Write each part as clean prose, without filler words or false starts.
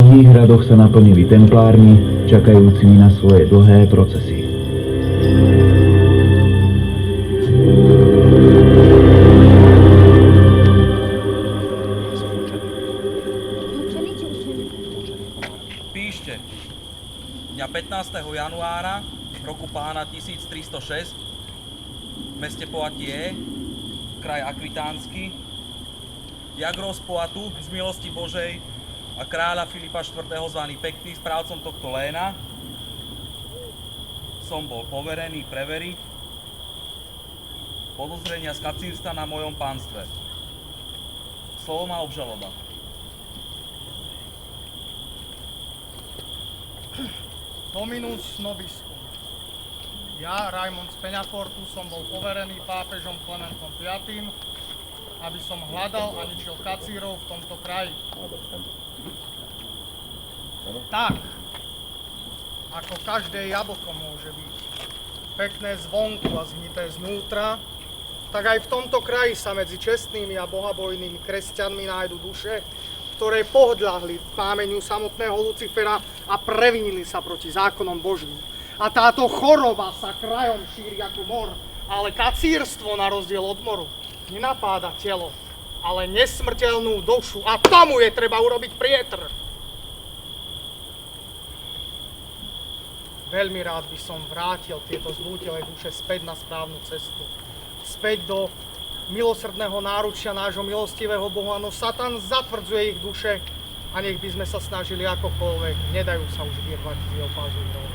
mnohých hradoch sa naplnili templármi, čakajúcimi na svoje dlhé procesy. Píšte, dňa 15. januára roku pána 1306 v meste Poitiers, kraj Akvitánsky, Jagros Poitou z milosti Božej a kráľa Filipa IV. Zvaný Pekný, správcom tohto léna, som bol poverený preveriť podozrenia z kacírstva na mojom pánstve. Slovo má obžaloba. Dominus nobiscum. Ja, Raimond z Peňafortu, som bol poverený pápežom Klementom V, aby som hľadal a ničil kacírov v tomto kraji. Tak, ako každé jablko môže byť pekné zvonku a zhnité znútra, tak aj v tomto kraji sa medzi čestnými a bohabojnými kresťanmi nájdu duše, ktoré pohľahli pámeniu samotného Lucifera a previnili sa proti zákonom Božím. A táto choroba sa krajom šíri ako mor, ale kacírstvo na rozdiel od moru nenapáda telo, ale nesmrteľnú dušu a tomu je treba urobiť prietr. Veľmi rád by som vrátil tieto zlútelé duše späť na správnu cestu. Späť do milosrdného náručia nášho milostivého Boha, no Satan zatvrdzuje ich duše a nech by sme sa snažili akokoľvek, nedajú sa už vyrvať z jeho pažúrov.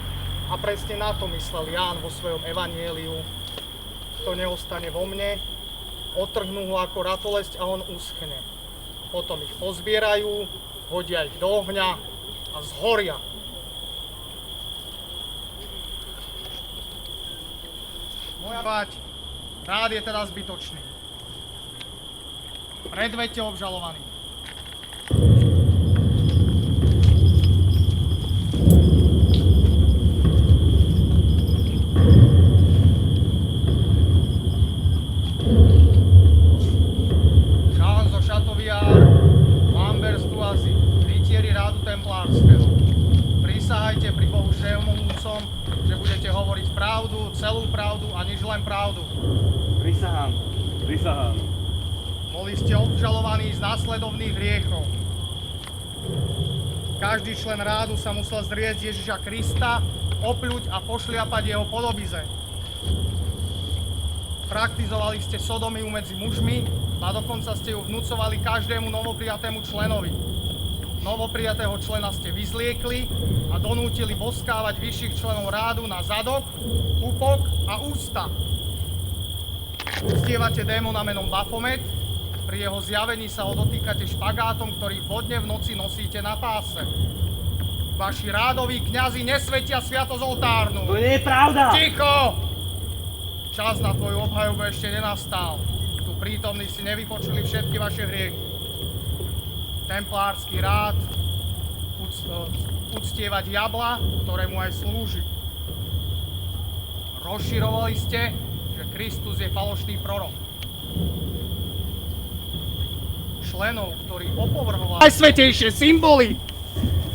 A presne na to myslel Ján vo svojom evanjeliu. Kto neostane vo mne, otrhnú ho ako ratolesť a on uschne. Potom ich pozbierajú, hodia ich do ohňa a zhoria. Moja bať, rád je teda zbytočný. Predveďte obžalovaný. Jean zo Chateauviard, Lambert z Toisy, rytieri rádu templárskeho. Prisahajte pri Bohu všemohúcom, že budete hovoriť pravdu, celú pravdu a nič len pravdu. Prisahám. Prisahám. Boli ste obžalovaní z následovných hriechov. Každý člen rádu sa musel zrieť Ježiša Krista, opľuť a pošliapať jeho podobizeň. Praktizovali ste sodomiu medzi mužmi a dokonca ste ju vnúcovali každému novoprijatému členovi. Novoprijatého člena ste vyzliekli a donútili boskávať vyšších členov rádu na zadok, pupok a ústa. Uctievate démona menom Baphomet, pri jeho zjavení sa ho dotýkate špagátom, ktorý vodne v noci nosíte na páse. Vaši rádoví kňazi nesvetia sviatosť oltárnu. To nie je pravda! Ticho! Čas na tvoju obhajobu ešte nenastal. Tu prítomní si nevypočuli všetky vaše hriechy. Templársky rád, uctievať jabla, ktorému aj slúži. Rozširovali ste, že Kristus je falošný prorok. Členov, ktorí opovrhovali najsvätejšie symboly,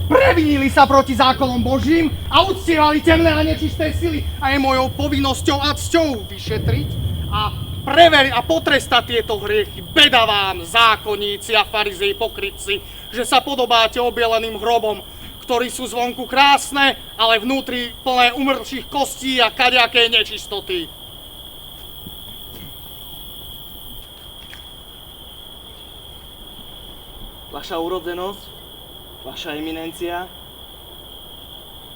previnili sa proti zákonom Božím a uctievali temné a nečisté sily. A je mojou povinnosťou a cťou vyšetriť a preveriť a potrestať tieto hriechy. Beda vám, zákonníci a farizei pokrytci, že sa podobáte obieleným hrobom, ktorí sú zvonku krásne, ale vnútri plné umrtších kostí a kadejakej nečistoty. Vaša urodzenosť, vaša eminencia,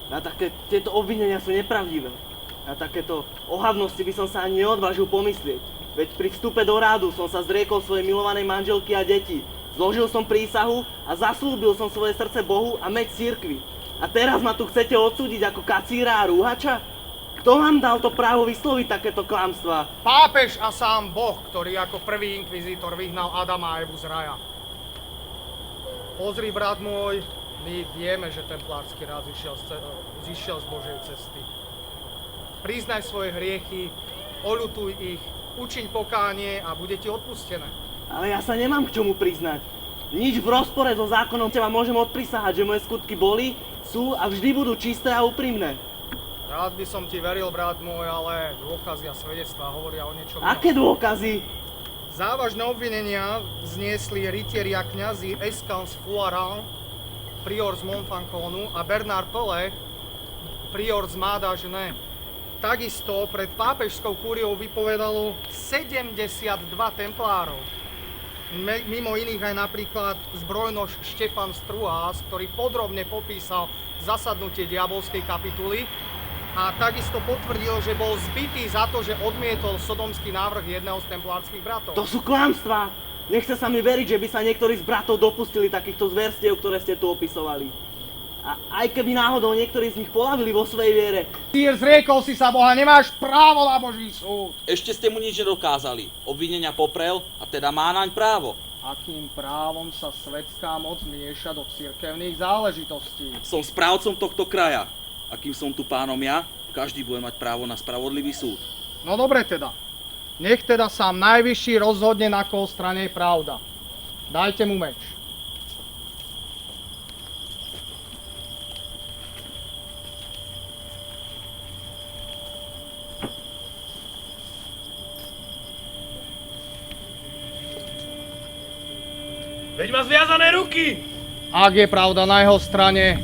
na tieto obvinenia sú nepravdivé. Na takéto ohavnosti by som sa ani neodvážil pomyslieť. Veď pri vstupe do rádu som sa zriekol svojej milovanej manželky a detí. Zložil som prísahu a zaslúbil som svoje srdce Bohu a meď cirkvi. A teraz ma tu chcete odsúdiť ako kacíra a rúhača? Kto vám dal to právo vysloviť takéto klamstvá? Pápež a sám Boh, ktorý ako prvý inkvizítor vyhnal Adama a Evu z raja. Pozri, brat môj, my vieme, že templársky rád zišiel z Božej cesty. Priznaj svoje hriechy, oľutuj ich, učiň pokánie a bude ti odpustené. Ale ja sa nemám k čomu priznať. Nič v rozpore so zákonom teba môžem odprisahať, že moje skutky boli, sú a vždy budú čisté a úprimné. Rád by som ti veril, brat môj, ale dôkazy a svedectvá hovoria o niečom inom. Aké dôkazy? Závažné obvinenia zniesli rytieri a kňazi Escans Fouaran, prior z Montfanconu, a Bernard Pelé, prior z Mádažné. Takisto pred pápežskou kúriou vypovedalo 72 templárov. Mimo iných aj napríklad zbrojnož Štefan Struhás, ktorý podrobne popísal zasadnutie diabolskej kapituly a takisto potvrdil, že bol zbitý za to, že odmietol sodomský návrh jedného z templárskych bratov. To sú klamstvá! Nechce sa mi veriť, že by sa niektorí z bratov dopustili takýchto zverstiev, ktoré ste tu opisovali. A aj keby náhodou niektorí z nich polavili vo svojej viere. Ty zriekol si sa Boha, nemáš právo na Boží súd. Ešte ste mu nič nedokázali. Obvinenia poprel a teda má naň právo. Akým právom sa svetská moc mieša do cirkevných záležitostí? Som správcom tohto kraja. A kým som tu pánom ja, každý bude mať právo na spravodlivý súd. No dobre teda. Nech teda sám najvyšší rozhodne, na koho strane je pravda. Dajte mu meč. Veď má zviazané ruky! Ak je pravda na jeho strane,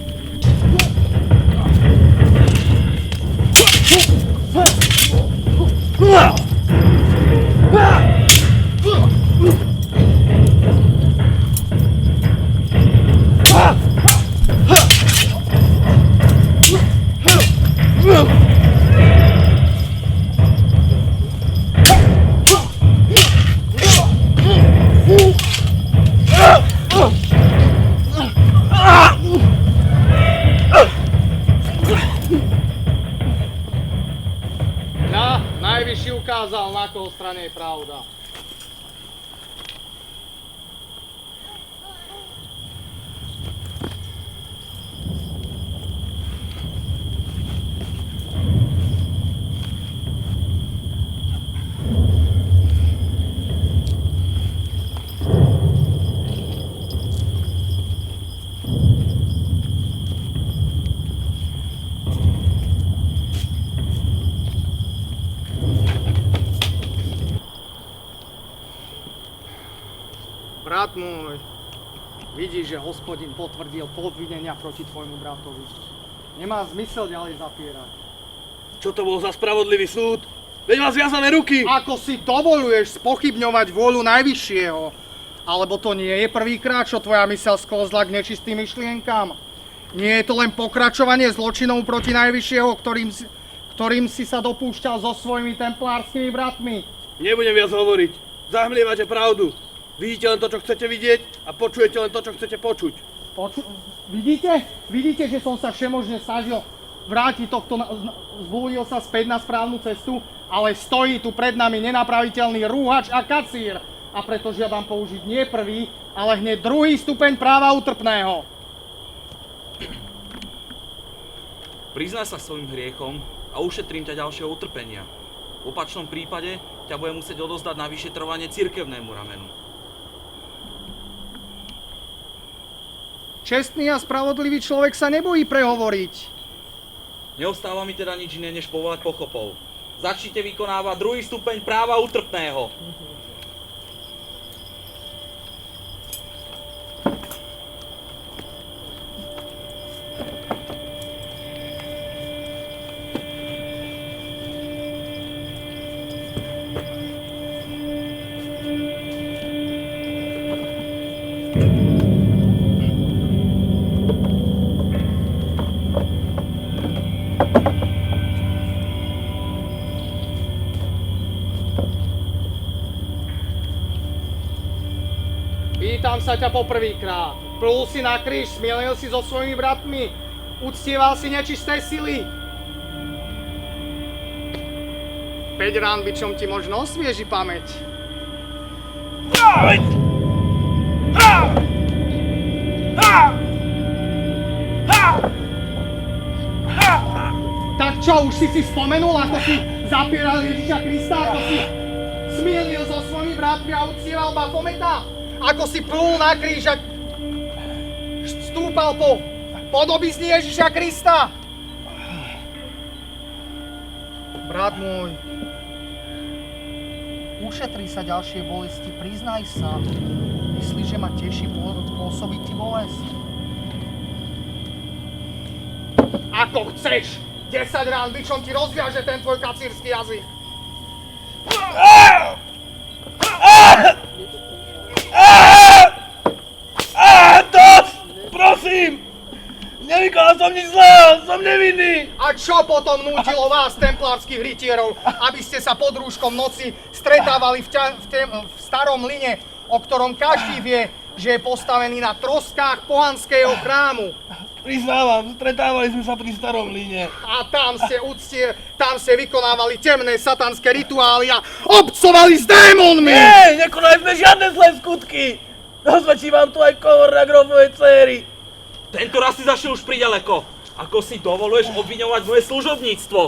najvyšší ukázal, na koho strane je pravda. Brat môj, vidíš, že Hospodin potvrdil obvinenia proti tvojmu bratovi. Nemá zmysel ďalej zapierať. Čo to bol za spravodlivý súd? Veď má zviazané ruky! Ako si dovoluješ spochybňovať vôľu Najvyššieho? Alebo to nie je prvýkrát, čo tvoja myseľ sklzla k nečistým myšlienkám? Nie je to len pokračovanie zločinov proti Najvyššieho, ktorým si sa dopúšťal so svojimi templárskymi bratmi? Nebudem viac hovoriť. Zahmlievate pravdu. Vidíte len to, čo chcete vidieť a počujete len to, čo chcete počuť. Vidíte? Vidíte, že som sa všemožne snažil vrátiť tohto, zvolil sa späť na správnu cestu, ale stojí tu pred nami nenapraviteľný rúhač a kacír. A preto žiadam použiť nie prvý, ale hneď druhý stupeň práva utrpného. Priznaj sa svojim hriechom a ušetrím ťa ďalšieho utrpenia. V opačnom prípade ťa bude musieť odozdať na vyšetrovanie cirkevnému ramenu. Čestný a spravodlivý človek sa nebojí prehovoriť. Neostáva mi teda nič iné, než povolať pochopov. Začnite vykonávať druhý stupeň práva utrpného. Pýtam sa ťa poprvýkrát. Plul si na kríž, smielil si so svojimi bratmi, uctieval si nečisté sily. 5 rán bičom ti možno osvieži pamäť. Tak čo, už si spomenul, ako si zapieral Ježiša Krista, ako si smielil so svojimi bratmi a uctieval Bafometa? ako si plul na kríž a stúpal po podobizni Ježiša Krista. Brat môj, ušetri sa ďalšie bolesti, priznaj sa. Myslíš, že ma teší pôsobiť ti bolesť? Ako chceš! 10 rán bičom ti rozviaže ten tvoj kacírsky jazyk. Dosť! Prosím! Nevykonal som nič zlého, som nevinný! A čo potom nútilo vás, templárskych rytierov, aby ste sa pod rúškom noci stretávali v starom mlyne, o ktorom každý vie, že je postavený na troskách pohanského chrámu? Priznávam, stretávali sme sa pri starom mlyne. A tam ste vykonávali temné satanské rituály a obcovali s démonmi! Nie, nekonali sme žiadne zlé skutky! Rozvedčí vám tu aj komorná grofovej dcéry. Tento raz si zašiel už priďaleko. Ako si dovoluješ obviňovať moje služobníctvo?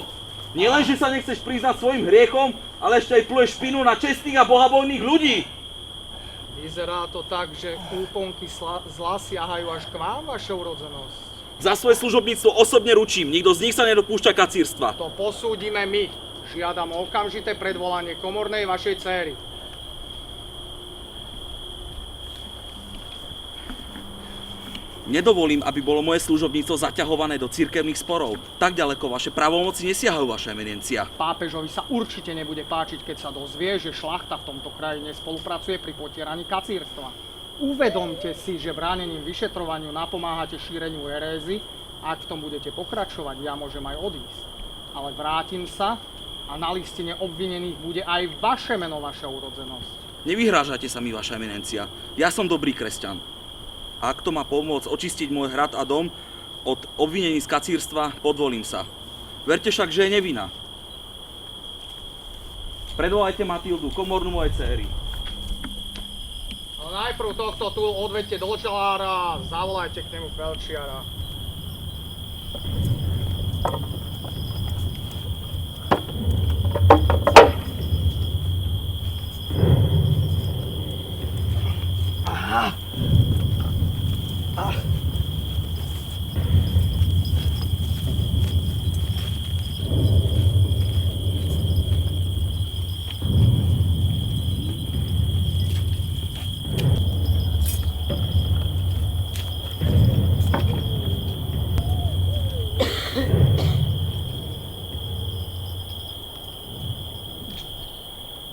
Nielen, že sa nechceš priznať svojim hriechom, ale ešte aj pluješ špinu na čestných a bohabojných ľudí. Vyzerá to tak, že úponky zla siahajú až k vám, vaša urodzenosť. Za svoje služobníctvo osobne ručím, nikto z nich sa nedopúšťa kacírstva. To posúdime my. Žiadam o okamžité predvolanie komornej vašej dcéry. Nedovolím, aby bolo moje služobníctvo zaťahované do cirkevných sporov. Tak ďaleko vaše právomoci nesiahajú, vaša eminencia. Pápežovi sa určite nebude páčiť, keď sa dozvie, že šlachta v tomto kraji nespolupracuje pri potieraní kacírstva. Uvedomte si, že bránením vyšetrovaniu napomáhate šíreniu herézy. Ak v tom budete pokračovať, ja môžem aj odísť. Ale vrátim sa a na listine obvinených bude aj vaše meno, vaša urodzenosť. Nevyhrážajte sa mi, vaša eminencia. Ja som dobrý kresťan. Ak to má pomôcť očistiť môj hrad a dom od obvinení z kacírstva, podvolím sa. Verte však, že je nevinná. Predvolajte Matildu, komornú mojej dcéry. Ale najprv tohto tu odvedte do čelára a zavolajte k nemu felčiara.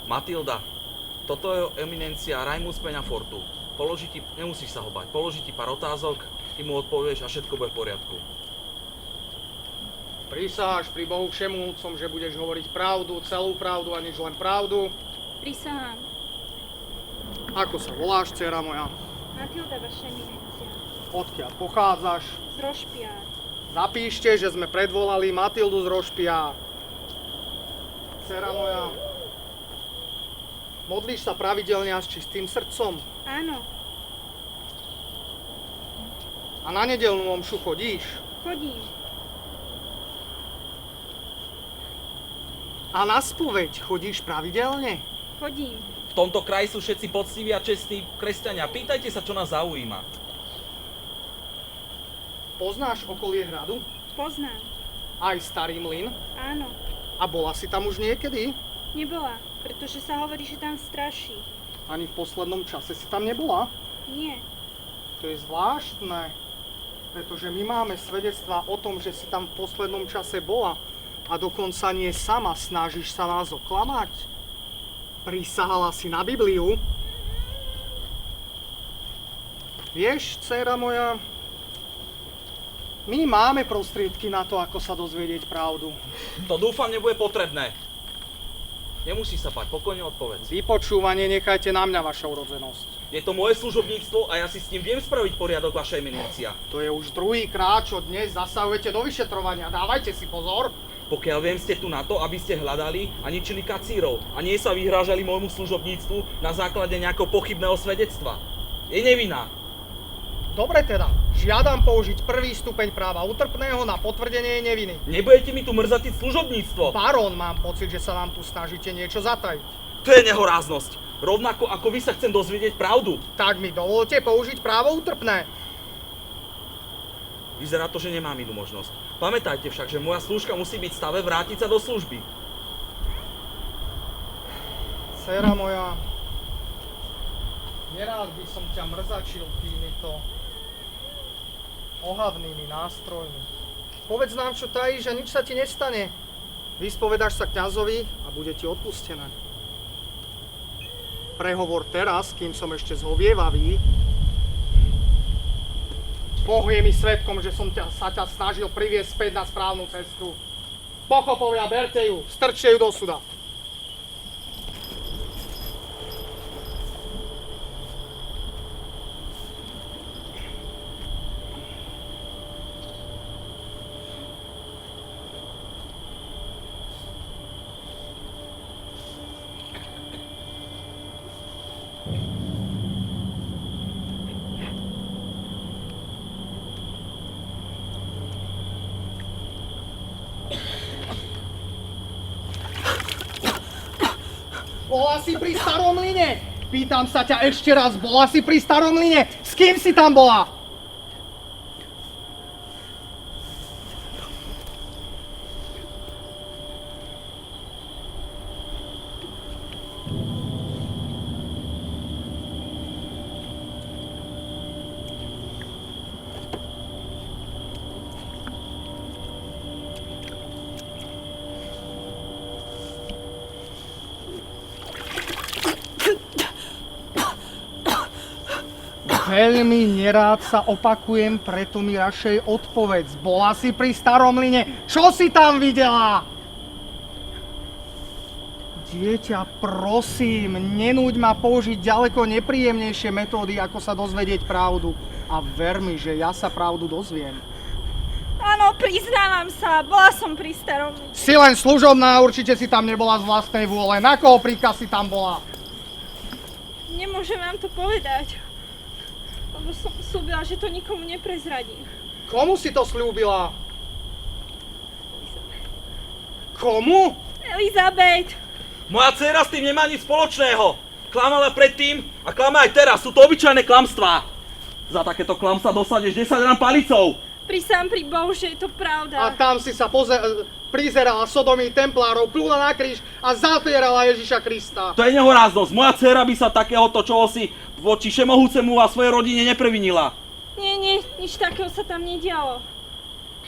Matilda, toto je eminencia Raimus Peňafortu. Nemusíš sa ho bať, položí ti pár otázok, ty mu odpovieš a všetko bude v poriadku. Prisáš pri Bohu všemúcom, že budeš hovoriť pravdu, celú pravdu a nič len pravdu. Prisahám. Ako sa voláš, dcera moja? Matilda, vaša eminencia. Odkiaľ pochádzaš? Z Rošpiár. Zapíšte, že sme predvolali Matildu z Rošpiár. Dcera moja, modlíš sa pravidelne a s čistým srdcom? Áno, A na nedeľnú omšu chodíš? chodím. A na spoveď chodíš pravidelne? Chodím. V tomto kraji sú všetci poctiví a čestní kresťania. Pýtajte sa, čo nás zaujíma. Poznáš okolie hradu? Poznám. Aj starý mlyn? Áno. A bola si tam už niekedy? Nebola, pretože sa hovorí, že tam straší. Ani v poslednom čase si tam nebola? Nie. To je zvláštne, pretože my máme svedectvá o tom, že si tam v poslednom čase bola a dokonca nie sama snažíš sa nás oklamať. Prisahala si na Bibliu. Vieš, dcéra moja, my máme prostriedky na to, ako sa dozvedieť pravdu. To dúfam nebude potrebné. Nemusí sa bať, pokojne odpovedz. Vypočúvanie nechajte na mňa, vaša urodzenosť. Je to moje služobníctvo a ja si s ním viem spraviť poriadok, vaša eminencia. To je už druhý krát, čo dnes zasahujete do vyšetrovania. Dávajte si pozor. Pokiaľ viem, ste tu na to, aby ste hľadali a ničili kacírov a nie sa vyhrážali môjmu služobníctvu na základe nejakého pochybného svedectva. Je nevinná. Dobre teda, žiadam použiť prvý stupeň práva utrpného na potvrdenie jej neviny. Nebudete mi tu mrzatiť služobníctvo. Barón, mám pocit, že sa nám tu snažíte niečo zatajiť. To je nehoráznosť. Rovnako ako vy sa chcem dozvedieť pravdu. Tak mi dovolte použiť právo útrpné. Vyzerá to, že nemám inú možnosť. Pamätajte však, že moja slúžka musí byť v stave vrátiť sa do služby. Dcera moja, nerád by som ťa mrzačil týmito ohavnými nástrojmi. Povedz nám, čo tajíš a nič sa ti nestane. Vyspovedáš sa kňazovi a bude ti odpustené. Prehovor teraz, kým som ešte zhovievavý. Boh je mi svedkom, že som sa ťa snažil priviesť späť na správnu cestu. Pochopovia, berte ju, strčte ju do súda. Bola si pri Starom Mlyne? Pýtam sa ťa ešte raz, bola si pri Starom Mlyne? S kým si tam bola? Veľmi nerád sa opakujem, preto mi radšej odpovedz. Bola si pri Starom Mlyne? Čo si tam videla? Dieťa, prosím, nenúď ma použiť ďaleko nepríjemnejšie metódy, ako sa dozvedieť pravdu. A ver mi, že ja sa pravdu dozviem. Áno, priznávam sa, bola som pri Starom Mlyne. Si len služobná, určite si tam nebola z vlastnej vôle. Na koho príkaz si tam bola? Nemôžem vám to povedať, lebo som slúbila, že to nikomu neprezradím. Komu si to slúbila? Komu? Elizabeth! Moja dcéra s tým nemá nič spoločného. Klamala predtým a klama aj teraz. Sú to obyčajné klamstvá. Za takéto klamstvá dosadneš 10 rán palicou. Prisám pri Bohu, že je to pravda. A tam si sa prizerala Sodomí templárov, plúla na kríž a zatierala Ježiša Krista. To je nehoráznosť. Moja dcéra by sa takéhoto čohosi voči všemohúcemu a svojej rodine neprevinila. Nie, nič takého sa tam nedialo.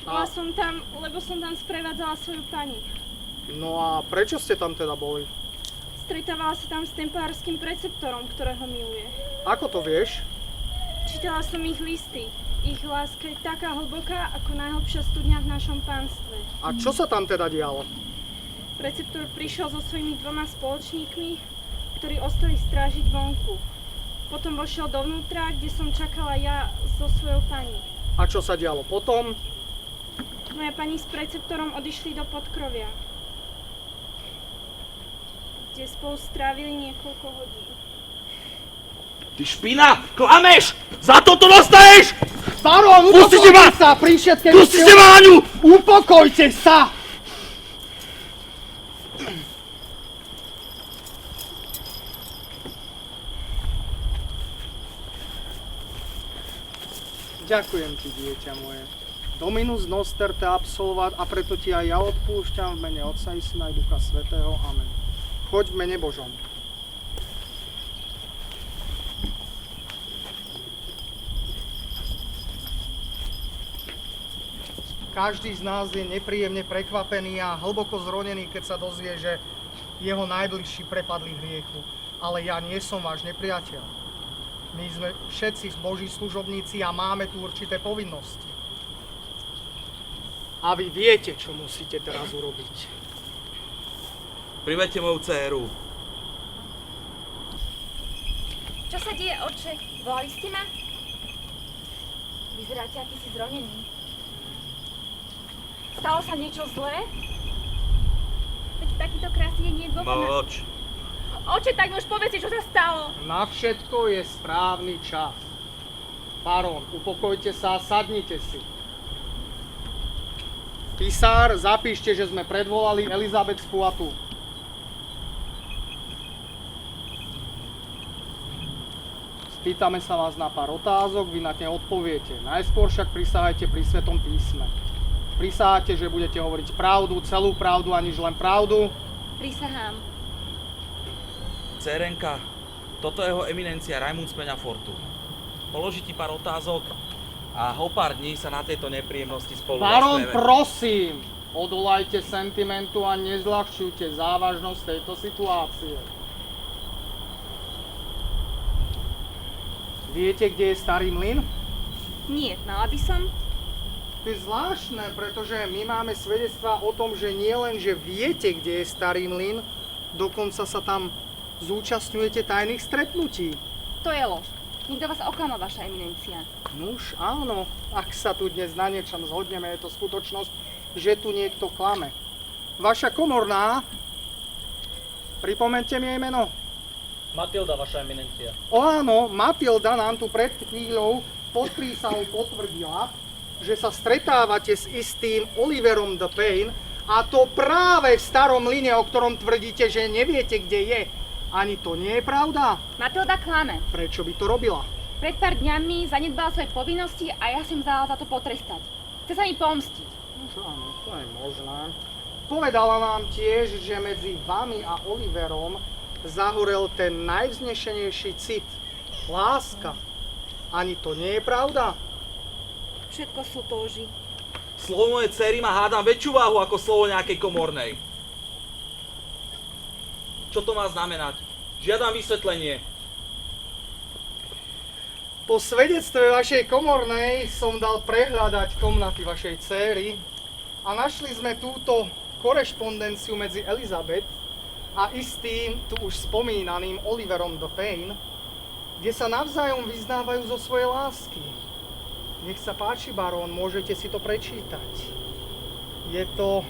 Bola som tam, lebo som tam sprevádzala svoju pani. No a prečo ste tam teda boli? Stretávala sa tam s templárskym preceptorom, ktorého miluje. Ako to vieš? Čítala som ich listy. Ich láska je taká hlboká, ako najhlbšia studňa v našom pánstve. A čo sa tam teda dialo? Preceptor prišiel so svojimi 2 spoločníkmi, ktorí ostali strážiť vonku. Potom vošiel dovnútra, kde som čakala ja so svojou pani. A čo sa dialo potom? Moja pani s preceptorom odišli do podkrovia, kde spolu strávili niekoľko hodín. Ty špina! Klameš! Za toto dostaneš! Baron, Pustite ma! upokojte sa! Pri všetkej Pustite ma, Aňu! Upokojte sa! Ďakujem ti, dieťa moje. Dominus noster te absolvovat a preto ti aj ja odpúšťam v mene Otca i Syna i Ducha Svätého. Amen. Choď v mene Božom. Každý z nás je nepríjemne prekvapený a hlboko zronený, keď sa dozvie, že jeho najbližší prepadli hriechu. Ale ja nie som váš nepriateľ. My sme všetci Boží služobníci a máme tu určité povinnosti. A vy viete, čo musíte teraz urobiť. Priveďte moju dcéru. Čo sa deje, otče? Volali ste ma? Vyzeráte, aký si zronený. Stalo sa niečo zlé? Veď takýto krásny deň nie je dôvod na... Moč. Oče, tak mi už povedzte, čo sa stalo. Na všetko je správny čas. Baron, upokojte sa a sadnite si. Pisár, zapíšte, že sme predvolali Elizabeth z Poitou. Spýtame sa vás na pár otázok, vy na ne odpoviete. Najskôr však prisahajte pri Svetom písme. Prisaháte, že budete hovoriť pravdu, celú pravdu, aniž len pravdu. Prisahám. Cerenka, toto je jeho eminencia Raimund z Peňafortu. Položí ti pár otázok a o pár dní sa na tejto nepríjemnosti spolu Baron, zasmieme. prosím, odolajte sentimentu a nezľahčujte závažnosť tejto situácie. Viete, kde je starý mlyn? Nie, mala by som? To je zvláštne, pretože my máme svedectvá o tom, že nie len, že viete, kde je starý mlyn, dokonca sa tam zúčastňujete tajných stretnutí. To je lož. Nikto vás oklamal, vaša eminencia. Nuž áno, ak sa tu dnes na niečom zhodneme, je to skutočnosť, že tu niekto klame. Vaša komorná, pripomente mi jej meno. Matilda, vaša eminencia. O áno, Matilda nám tu pred chvíľou pod prísahou potvrdila, že sa stretávate s istým Oliverom de Payne, a to práve v starom mlyne, o ktorom tvrdíte, že neviete, kde je. Ani to nie je pravda? Matilda klame. Prečo by to robila? Pred pár dňami zanedbala svoje povinnosti a ja som dala za to potrestať. Chce sa mi pomstiť. Už áno, to je možné. Povedala nám tiež, že medzi vami a Oliverom zahorel ten najvznešenejší cit. Láska. Ani to nie je pravda? Všetko sú to lži. Slovo mojej dcery má hádam väčšiu váhu ako slovo nejakej komornej. Čo to má znamenať? Žiadam vysvetlenie. Po svedectve vašej komornej som dal prehľadať komnaty vašej dcéry a našli sme túto korešpondenciu medzi Elizabeth a istým, tu už spomínaným Oliverom de Payne, kde sa navzájom vyznávajú zo svojej lásky. Nech sa páči, barón, môžete si to prečítať. Je to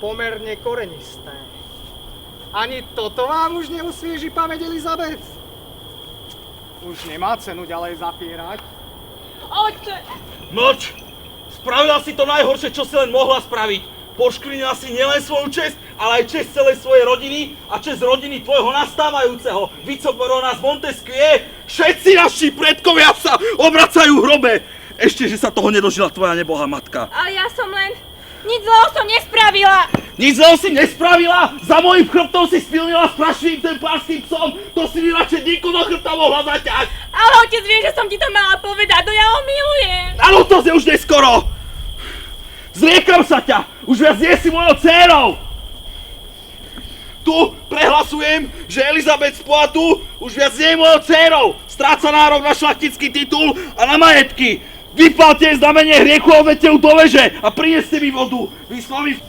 pomerne korenisté. Ani toto vám už neosvieži pamäť, Elizabeth? Už nemá cenu ďalej zapierať. Oče! Mlč! Spravila si to najhoršie, čo si len mohla spraviť. Poškvrnila si nielen svoju česť, ale aj česť celej svojej rodiny a česť rodiny tvojho nastávajúceho vicebarona z Montesquieu. Všetci naši predkovia sa obracajú v hrobe. Ešte, že sa toho nedožila tvoja nebohá matka. Ale ja som len... Nič zlého som nespravila! Nič zlého si nespravila, za mojím chrbtom si spilnila s prašivým templárským psom, to si mi radšej díku do chrbta mohla zaťať. Ale otec vie, že som ti to mala povedať, no ja ho milujem! Áno, to je už neskoro. Zriekam sa ťa, už viac nie si mojou dcérou. Tu prehlasujem, že Elizabeth z Poitou už viac nie je mojou dcérou. Stráca nárok na šlachtický titul a na majetky. Vypalte znamenie hriechu a odvedte ju do veže a prineste mi vodu. Vysloví...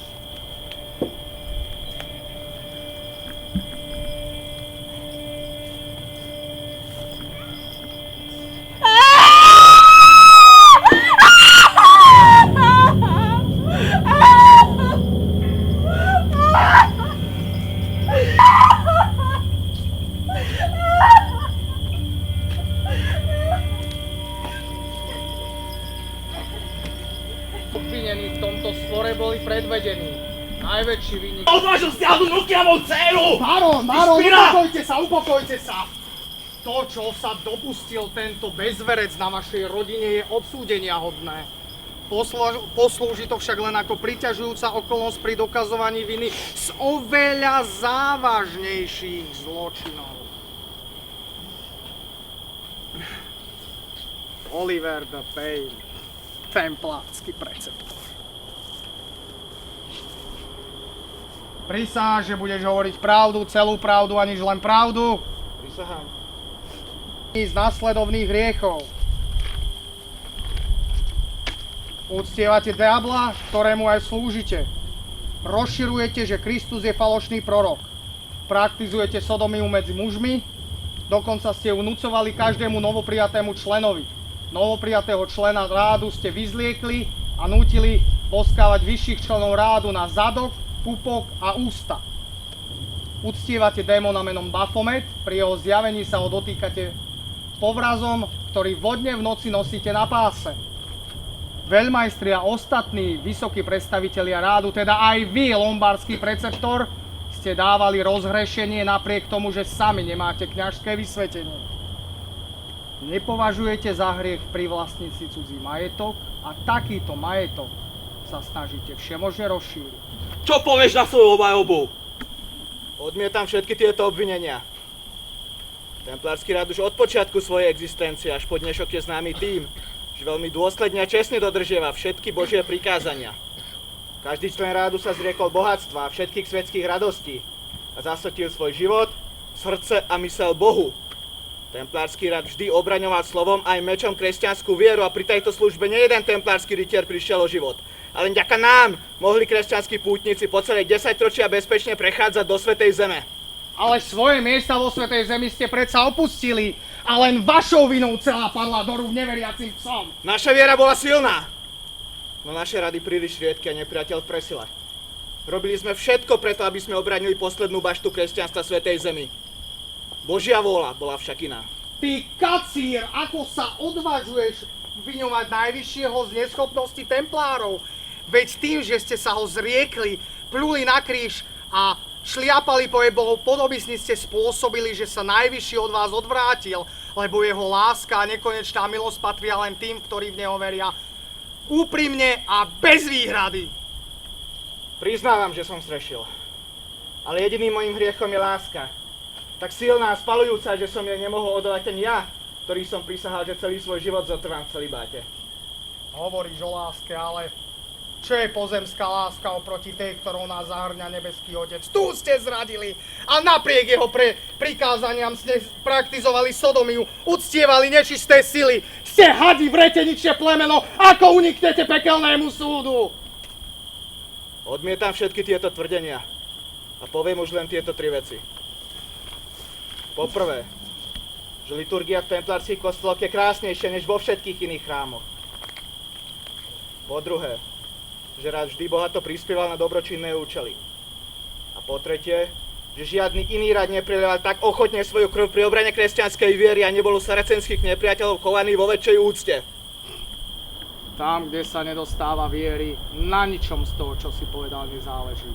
Obvinení v tomto spore boli predvedení. Najväčší vinník... Odvážil stiahnuť ruky na moju dcéru! Barón, upokojte sa! To, čo sa dopustil tento bezverec na vašej rodine, je odsúdenia hodné. Poslúži to však len ako priťažujúca okolnosť pri dokazovaní viny z oveľa závažnejších zločinov. Oliver de Payne, templársky preceptor. Prisáž, že budeš hovoriť pravdu, celú pravdu, aniž len pravdu. Prisahám. Z následovných hriechov. Uctievate diabla, ktorému aj slúžite. Rozširujete, že Kristus je falošný prorok. Praktizujete sodomiu medzi mužmi, dokonca ste ju vnúcovali každému novoprijatému členovi. Novoprijatého člena rádu ste vyzliekli a nútili boskávať vyšších členov rádu na zadok, pupok a ústa. Uctievate démona menom Baphomet, pri jeho zjavení sa ho dotýkate povrazom, ktorý vodne v noci nosíte na páse. Veľmajstri a ostatní vysokí predstavitelia rádu, teda aj vy, lombardský preceptor, ste dávali rozhrešenie napriek tomu, že sami nemáte kňažské vysvetenie. Nepovažujete za hriech privlastniť si cudzí majetok a takýto majetok sa snažíte všemožne rozšíriť. Čo povieš na svoju obhajobu? Odmietam všetky tieto obvinenia. Templársky rád už od počiatku svojej existencie až po dnešok je známy tým, že veľmi dôsledne a čestne dodržiava všetky Božie prikázania. Každý člen rádu sa zriekol bohatstva a všetkých svetských radostí a zasvetil svoj život, srdce a mysel Bohu. Templársky rád vždy obraňoval slovom aj mečom kresťanskú vieru a pri tejto službe nejeden templársky rytier prišiel o život. Ale vďaka nám mohli kresťanskí pútnici po celé 10-ročia bezpečne prechádzať do Svätej Zeme. Ale svoje miesta vo Svätej Zemi ste predsa opustili a len vašou vinou celá padla do rúk neveriacim psom. Naša viera bola silná, no naše rady príliš riedke a nepriateľ v presile. Robili sme všetko preto, aby sme obránili poslednú baštu kresťanstva Svätej Zemi. Božia vôľa bola však iná. Ty kacír, ako sa odvážuješ vyňovať najvyššieho z neschopnosti templárov? Veď tým, že ste sa ho zriekli, pluli na kríž a šliapali po jeho podobizni, ste spôsobili, že sa najvyšší od vás odvrátil, lebo jeho láska a nekonečná milosť patria len tým, ktorí v neho veria. Úprimne a bez výhrady. Priznávam, že som zrešil. Ale jediným mojím hriechom je láska. Tak silná a spalujúca, že som jej nemohol odolať ten ja, ktorý som prisahal, že celý svoj život zotrvám v celibáte. Hovoríš o láske, ale čo je pozemská láska oproti tej, ktorou nás zahrňa nebeský Otec? Tu ste zradili a napriek jeho prikázaniam ste praktizovali sodomiu, uctievali nečisté sily. Ste hadi vreteničie plemeno, ako uniknete pekelnému súdu? Odmietam všetky tieto tvrdenia a poviem už len tieto tri veci. Poprvé, že liturgia v templárskych kostoloch je krásnejšia než vo všetkých iných chrámoch. Po druhé, že rád vždy bohato prispieval na dobročinné účely. A po tretie, že žiadny iný rád neprelieval tak ochotne svoju krv pri obrane kresťanskej viery a nebol u saracenských nepriateľov chovaný vo väčšej úcte. Tam, kde sa nedostáva viery, na ničom z toho, čo si povedal, nezáleží.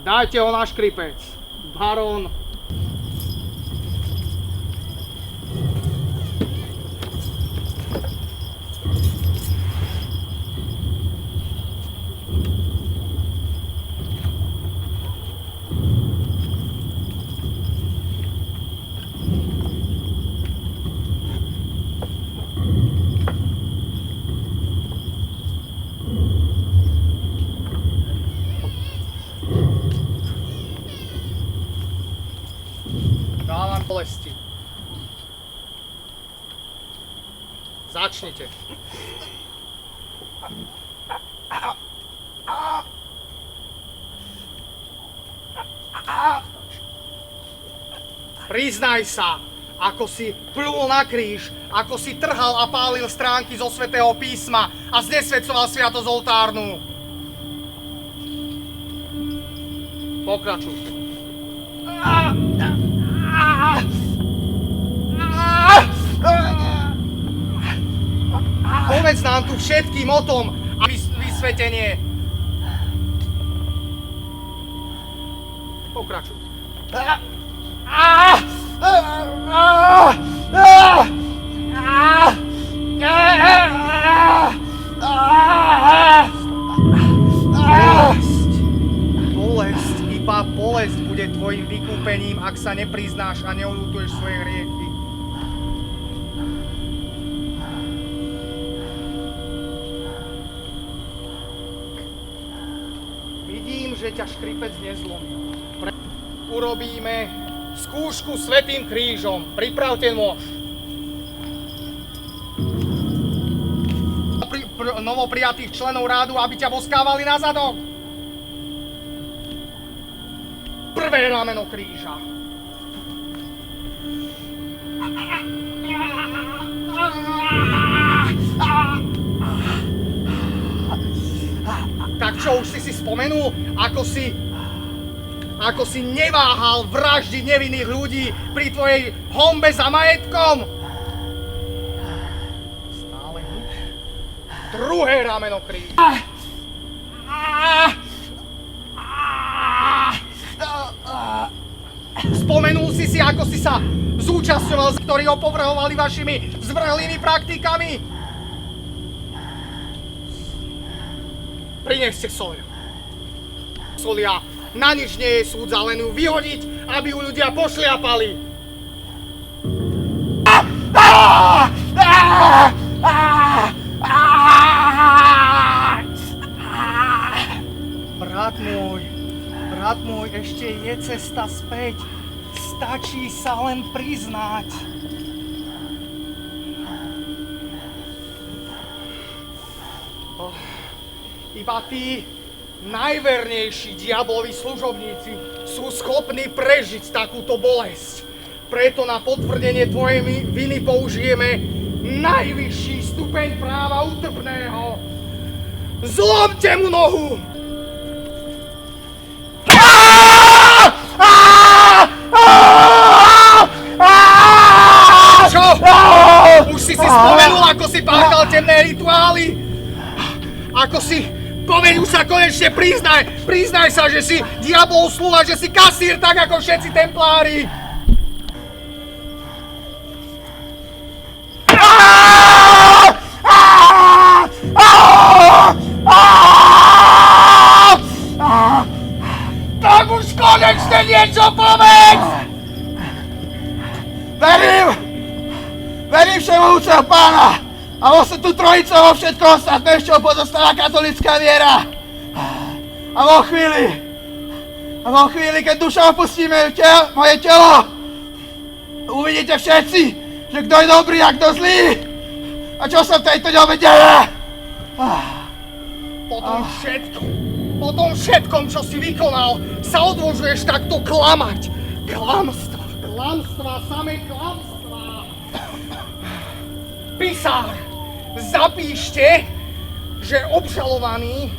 Dajte ho na škripec, barón. Dávam bolesti. Začnite. Priznaj sa, ako si plul na kríž, ako si trhal a pálil stránky zo Svätého písma a znesvedcoval sviatosť oltárnu. Pokračuj. Povedz nám tu všetkým o tom a vysvetenie. Pokračuj. Bolesť, iba bolesť bude tvojim vykúpením, ak sa nepriznáš a neodľutuješ svoje hriechy. Vidím, že ťa škripec nezlomil. Urobíme skúšku Svätým krížom. Pripravte nôž. Novoprijatých členov rádu, aby ťa boskávali na zadok. Prvé rameno kríža. Tak čo, už si spomenul, ako si neváhal vraždiť nevinných ľudí pri tvojej honbe za majetkom? Stále nič. Druhé rameno kríža. Spomenul si, ako si sa zúčastňoval, ktorí opovrhovali vašimi zvrhlými praktikami? Prineste soľ. Solia na nič nie je súdza, len ju vyhodiť, aby ju ľudia pošliapali. Brat môj, ešte je cesta späť. Stačí sa len priznať. Iba tí najvernejší diablovi služobníci sú schopní prežiť takúto bolesť. Preto na potvrdenie tvojej viny použijeme najvyšší stupeň práva útrpného. Zlomte mu nohu! Čo? Už si spomenul, ako si páchal temné rituály? Ako si... Povedz, už sa konečne priznaj sa, že si diablov sluha, že si kasír tak ako všetci templári. Tak už konečne niečo povedz! Verím všemohúceho pána a vo Svätú Trojicu vo všetko ostatné, z čoho pozostáva katolická viera. A vo chvíli, keď duša opustí moje telo, uvidíte všetci, že kto je dobrý a kto zlý a čo sa v tejto dobe deje. Po tom všetkom, čo si vykonal, sa odôžuješ takto klamať. Klamstva, samé klamstvá. Pisár, zapíšte, že obžalovaný